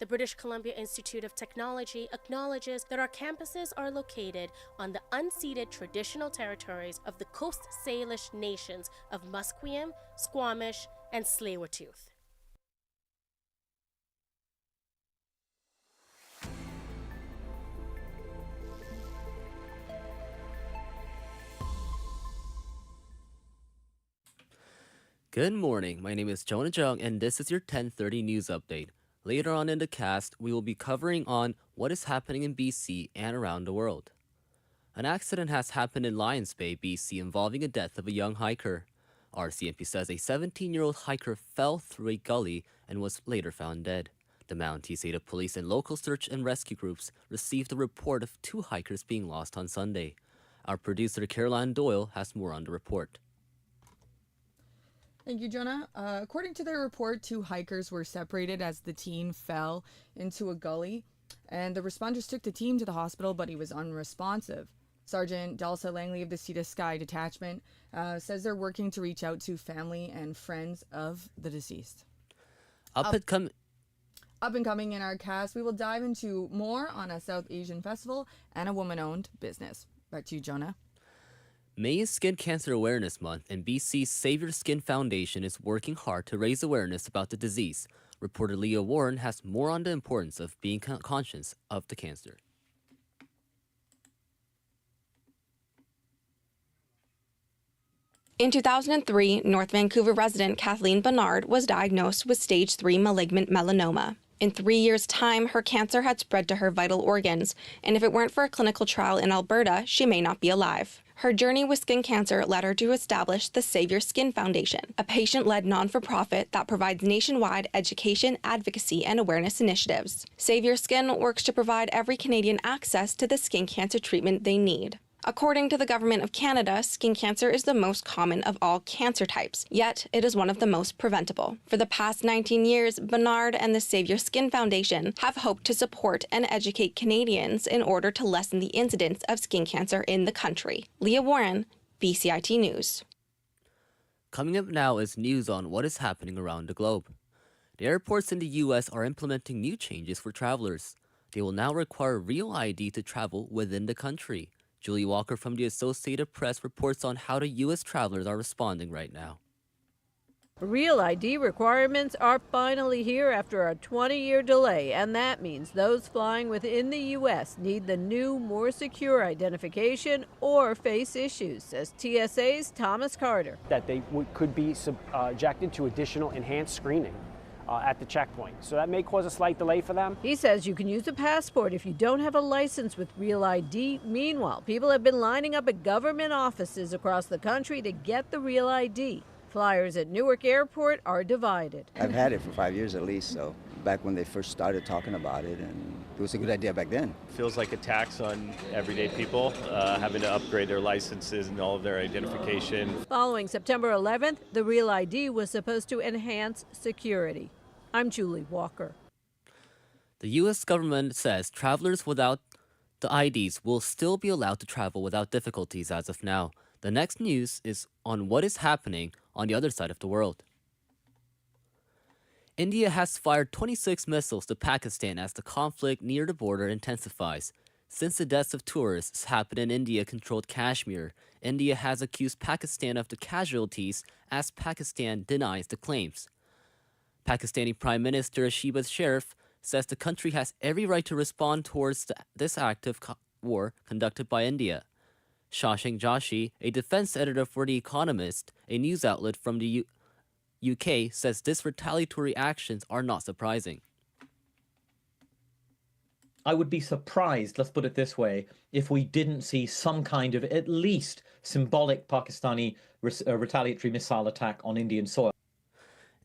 The British Columbia Institute of Technology acknowledges that our campuses are located on the unceded traditional territories of the Coast Salish nations of Musqueam, Squamish, and Tsleil-Waututh. Good morning, my name is Jonah Jung and this is your 10:30 news update. Later on in the cast, we will be covering on what is happening in BC and around the world. An accident has happened in Lions Bay, BC involving the death of a young hiker. RCMP says a 17-year-old hiker fell through a gully and was later found dead. The Mounties Ada Police and local search and rescue groups received a report of 2 hikers being lost on Sunday. Our producer Caroline Doyle has more on the report. Thank you, Jonah. According to their report, 2 hikers were separated as the teen fell into a gully, and the responders took the teen to the hospital, but he was unresponsive. Sergeant Dalsa Langley of the Sea to Sky Detachment says they're working to reach out to family and friends of the deceased. Up and coming in our cast, we will dive into more on a South Asian festival and a woman-owned business. Back to you, Jonah. May is Skin Cancer Awareness Month, and BC's Save Your Skin Foundation is working hard to raise awareness about the disease. Reporter Leah Warren has more on the importance of being conscious of the cancer. In 2003, North Vancouver resident Kathleen Bernard was diagnosed with stage 3 malignant melanoma. In 3 years' time, her cancer had spread to her vital organs, and if it weren't for a clinical trial in Alberta, she may not be alive. Her journey with skin cancer led her to establish the Save Your Skin Foundation, a patient-led non-for-profit that provides nationwide education, advocacy, and awareness initiatives. Save Your Skin works to provide every Canadian access to the skin cancer treatment they need. According to the Government of Canada, skin cancer is the most common of all cancer types, yet it is one of the most preventable. For the past 19 years, Bernard and the Save Your Skin Foundation have hoped to support and educate Canadians in order to lessen the incidence of skin cancer in the country. Leah Warren, BCIT News. Coming up now is news on what is happening around the globe. The airports in the U.S. are implementing new changes for travelers. They will now require real ID to travel within the country. Julie Walker from the Associated Press reports on how the U.S. travelers are responding right now. Real ID requirements are finally here after a 20-year delay, and that means those flying within the U.S. need the new, more secure identification or face issues, says TSA's Thomas Carter. That they could be subjected to additional enhanced screening at the checkpoint. So that may cause a slight delay for them. He says you can use a passport if you don't have a license with Real ID. Meanwhile, people have been lining up at government offices across the country to get the Real ID. Flyers at Newark Airport are divided. I've had it for 5 years at least, so back when they first started talking about it, and it was a good idea back then. Feels like a tax on everyday people, having to upgrade their licenses and all of their identification. Following September 11th, the Real ID was supposed to enhance security. I'm Julie Walker. The U.S. government says travelers without the IDs will still be allowed to travel without difficulties as of now. The next news is on what is happening on the other side of the world. India has fired 26 missiles to Pakistan as the conflict near the border intensifies. Since the deaths of tourists happened in India-controlled Kashmir, India has accused Pakistan of the casualties as Pakistan denies the claims. Pakistani Prime Minister Shehbaz Sharif says the country has every right to respond towards this act of war conducted by India. Shashank Joshi, a defense editor for The Economist, a news outlet from the UK, says this retaliatory actions are not surprising. I would be surprised, let's put it this way, if we didn't see some kind of at least symbolic Pakistani retaliatory missile attack on Indian soil.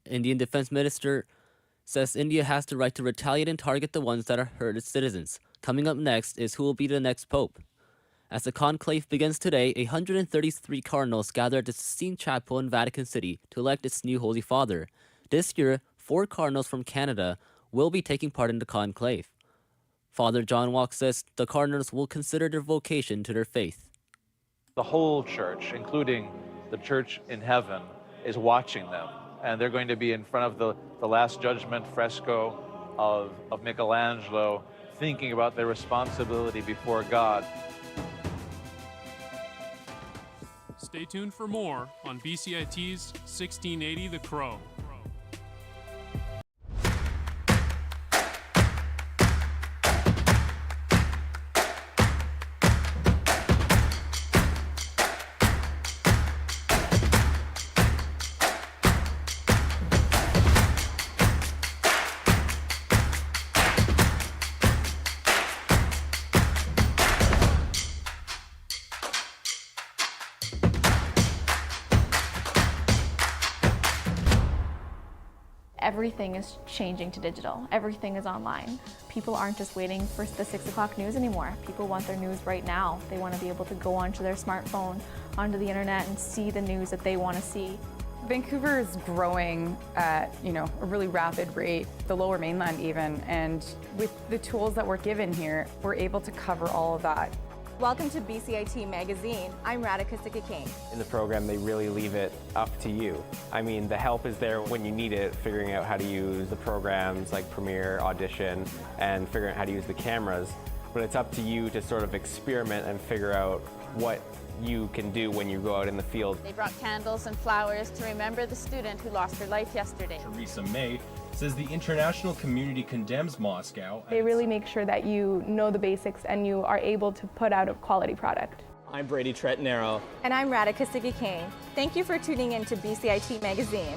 Indian Defense Minister says India has the right to retaliate and target the ones that hurt its citizens. Coming up next is who will be the next pope. As the conclave begins today, 133 cardinals gather at the Sistine Chapel in Vatican City to elect its new Holy Father. This year, 4 cardinals from Canada will be taking part in the conclave. Father John Walk says the cardinals will consider their vocation to their faith. The whole church, including the church in heaven, is watching them. And they're going to be in front of the Last Judgment fresco of Michelangelo thinking about their responsibility before God. Stay tuned for more on BCIT's 1680 The Crow. Everything is changing to digital. Everything is online. People aren't just waiting for the 6 o'clock news anymore. People want their news right now. They want to be able to go onto their smartphone, onto the internet, and see the news that they want to see. Vancouver is growing at, a really rapid rate, the Lower Mainland even, and with the tools that we're given here, we're able to cover all of that. Welcome to BCIT Magazine. I'm Radhika Sikakane. In the program, they really leave it up to you. I mean, the help is there when you need it, figuring out how to use the programs like Premiere, Audition, and figuring out how to use the cameras. But it's up to you to sort of experiment and figure out what you can do when you go out in the field. They brought candles and flowers to remember the student who lost her life yesterday. Theresa May says the international community condemns Moscow. They really make sure that you know the basics and you are able to put out a quality product. I'm Brady Tretnero. And I'm Radhika Sikakane. Thank you for tuning in to BCIT Magazine.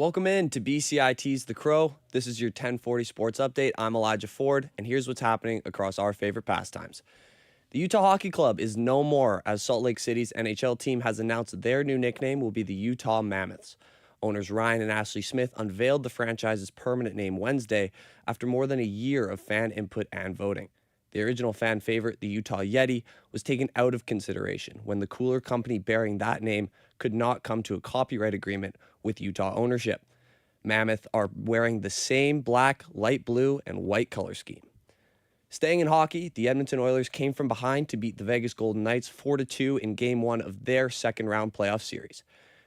Welcome in to BCIT's The Crow. This is your 1040 Sports Update. I'm Elijah Ford, and here's what's happening across our favorite pastimes. The Utah Hockey Club is no more, as Salt Lake City's NHL team has announced their new nickname will be the Utah Mammoths. Owners Ryan and Ashley Smith unveiled the franchise's permanent name Wednesday after more than a year of fan input and voting. The original fan favorite, the Utah Yeti, was taken out of consideration when the cooler company bearing that name could not come to a copyright agreement with Utah ownership. Mammoth are wearing the same black, light blue, and white color scheme. Staying in hockey, the Edmonton Oilers came from behind to beat the Vegas Golden Knights 4-2 in Game 1 of their second-round playoff series.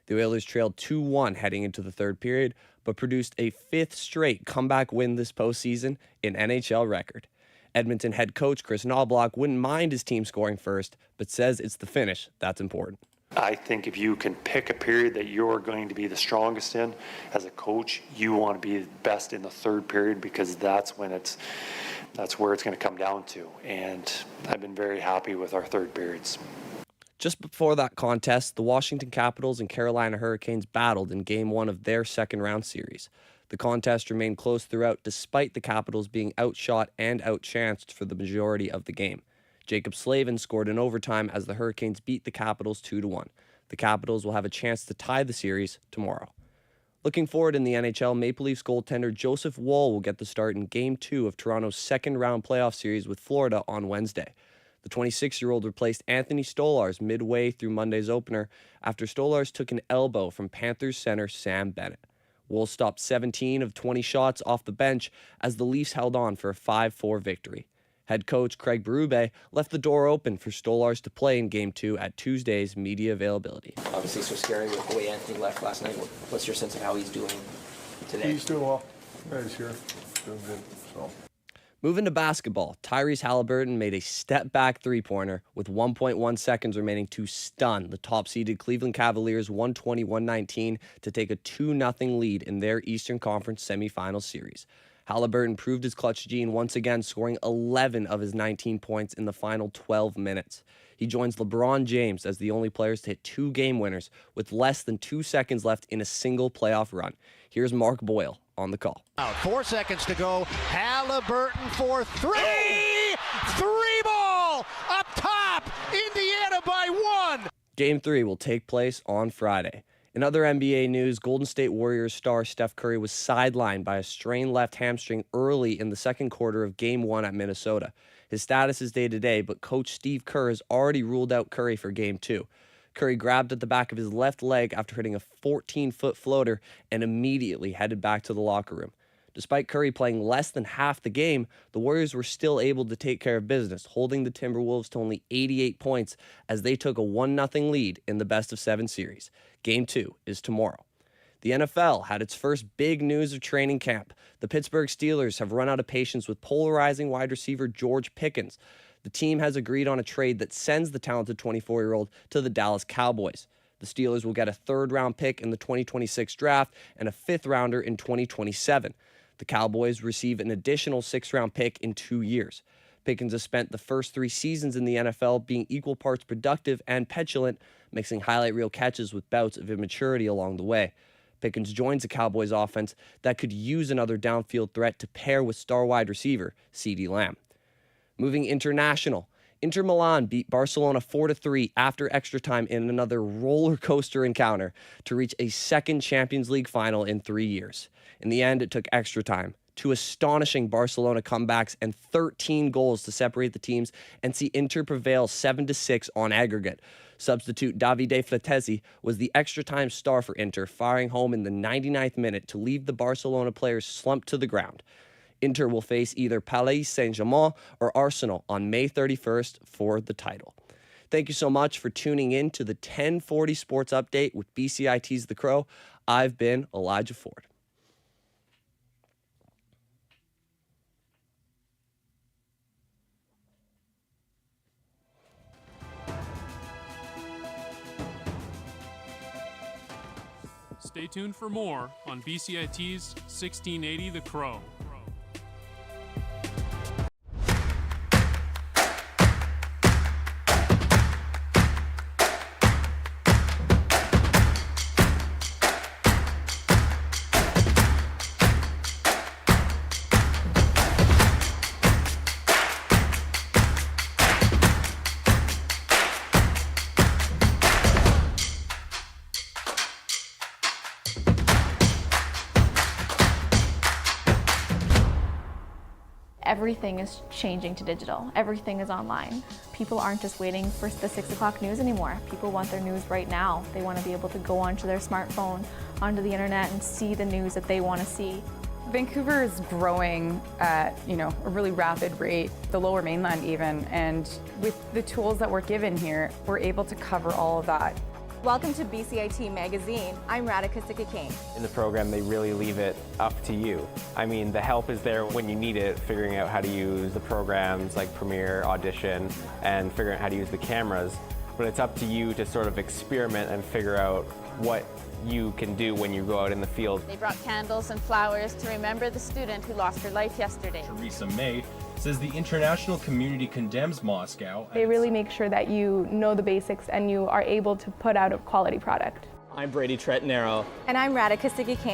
The Oilers trailed 2-1 heading into the third period, but produced a fifth straight comeback win this postseason in NHL record. Edmonton head coach Chris Knobloch wouldn't mind his team scoring first, but says it's the finish that's important. I think if you can pick a period that you're going to be the strongest in, as a coach, you want to be best in the third period because that's where it's going to come down to. And I've been very happy with our third periods. Just before that contest, the Washington Capitals and Carolina Hurricanes battled in Game 1 of their second-round series. The contest remained close throughout despite the Capitals being outshot and outchanced for the majority of the game. Jacob Slavin scored in overtime as the Hurricanes beat the Capitals 2-1. The Capitals will have a chance to tie the series tomorrow. Looking forward in the NHL, Maple Leafs goaltender Joseph Woll will get the start in Game 2 of Toronto's second-round playoff series with Florida on Wednesday. The 26-year-old replaced Anthony Stolarz midway through Monday's opener after Stolarz took an elbow from Panthers center Sam Bennett. Woll stopped 17 of 20 shots off the bench as the Leafs held on for a 5-4 victory. Head coach Craig Berube left the door open for Stolarz to play in Game 2 at Tuesday's media availability. Obviously so scary with the way Anthony left last night. What's your sense of how he's doing today? He's doing well. Yeah, he's here. Doing good. So. Moving to basketball, Tyrese Halliburton made a step-back three-pointer with 1.1 seconds remaining to stun the top-seeded Cleveland Cavaliers 120-119 to take a 2-0 lead in their Eastern Conference semifinal series. Halliburton proved his clutch gene once again, scoring 11 of his 19 points in the final 12 minutes. He joins LeBron James as the only players to hit 2 game winners with less than 2 seconds left in a single playoff run. Here's Mark Boyle on the call. 4 seconds to go. Halliburton for 3! 3-ball! Up top! Indiana by 1! Game 3 will take place on Friday. In other NBA news, Golden State Warriors star Steph Curry was sidelined by a strained left hamstring early in the second quarter of Game 1 at Minnesota. His status is day-to-day, but coach Steve Kerr has already ruled out Curry for Game 2. Curry grabbed at the back of his left leg after hitting a 14-foot floater and immediately headed back to the locker room. Despite Curry playing less than half the game, the Warriors were still able to take care of business, holding the Timberwolves to only 88 points as they took a 1-0 lead in the best-of-7 series. Game 2 is tomorrow. The NFL had its first big news of training camp. The Pittsburgh Steelers have run out of patience with polarizing wide receiver George Pickens. The team has agreed on a trade that sends the talented 24-year-old to the Dallas Cowboys. The Steelers will get a third-round pick in the 2026 draft and a fifth-rounder in 2027. The Cowboys receive an additional 6th-round pick in 2 years. Pickens has spent the first 3 seasons in the NFL being equal parts productive and petulant, mixing highlight reel catches with bouts of immaturity along the way. Pickens joins the Cowboys offense that could use another downfield threat to pair with star wide receiver CeeDee Lamb. Moving international, Inter Milan beat Barcelona 4-3 after extra time in another roller coaster encounter to reach a second Champions League final in 3 years. In the end, it took extra time, 2 astonishing Barcelona comebacks, and 13 goals to separate the teams and see Inter prevail 7-6 on aggregate. Substitute Davide Fratesi was the extra-time star for Inter, firing home in the 99th minute to leave the Barcelona players slumped to the ground. Inter will face either Paris Saint-Germain or Arsenal on May 31st for the title. Thank you so much for tuning in to the 1040 Sports Update with BCIT's The Crow. I've been Elijah Ford. Stay tuned for more on BCIT's 1680 The Crow. everything is changing to digital. Everything is online. People aren't just waiting for the 6 o'clock news anymore. People want their news right now. They want to be able to go onto their smartphone, onto the internet, and see the news that they want to see. Vancouver is growing at, a really rapid rate, the Lower Mainland even, and with the tools that we're given here, we're able to cover all of that. Welcome to BCIT Magazine. I'm Radhika Sikakane. In the program, they really leave it up to you. I mean, the help is there when you need it, figuring out how to use the programs like Premiere, Audition, and figuring out how to use the cameras. But it's up to you to sort of experiment and figure out what you can do when you go out in the field. They brought candles and flowers to remember the student who lost her life yesterday. Theresa May says the international community condemns Moscow. They really make sure that you know the basics and you are able to put out a quality product. I'm Brady Tretanero. And I'm Radhika Sikakane.